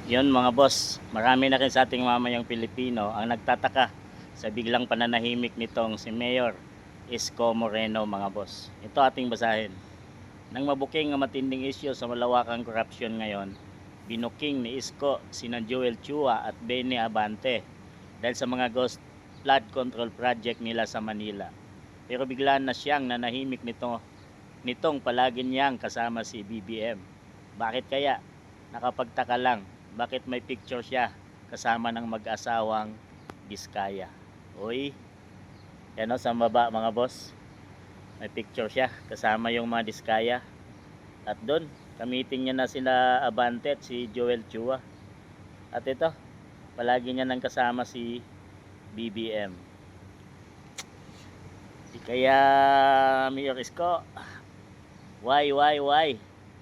Yon mga boss, marami na rin sa ating mamayang Pilipino ang nagtataka sa biglang pananahimik nitong si Mayor Isko Moreno mga boss. Ito ating basahin. Nang mabuking ang matinding isyu sa malawakang korupsyon ngayon, binuking ni Isko sina Joel Chua at Benny Abante dahil sa mga ghost flood control project nila sa Manila. Pero bigla na siyang nanahimik nitong palagi niyang kasama si BBM. Bakit kaya? Nakapagtaka lang, bakit may picture siya kasama ng mag-asawang Biskaya? Uy, yan o sa baba mga boss. May picture siya kasama yung mga Biskaya. At doon, kamiting niya na sila Abante at si Joel Chua. At ito, palagi niya nang kasama si BBM. Di kaya Mayor Isko, why?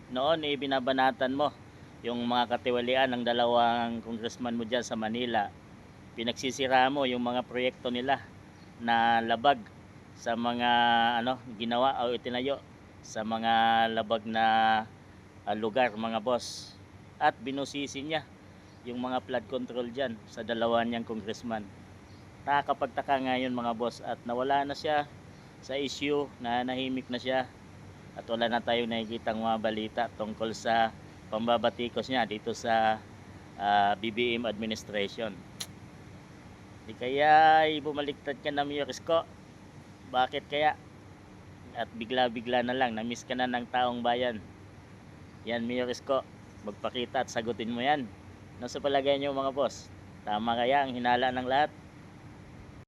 Noon binabanatan mo yung mga katiwalian ng dalawang congressman mo dyan sa Manila. Pinagsisira mo yung mga proyekto nila na labag sa mga ginawa o itinayo sa mga labag na lugar mga boss. At binusisi niya yung mga flood control dyan sa dalawa niyang congressman. Nakakapagtaka ngayon mga boss at nawala na siya sa issue, na nahimik na siya at wala na tayong nakikitang mga balita tungkol sa pambabatikos niya dito sa BBM administration. Di kaya bumaliktad ka na Mayor Isko? Bakit kaya? At bigla-bigla na lang na-miss ka na ng taong bayan. Yan Mayor Isko, magpakita at sagutin mo yan. Ano sa palagay niyo mga boss? Tama kaya ang hinala ng lahat?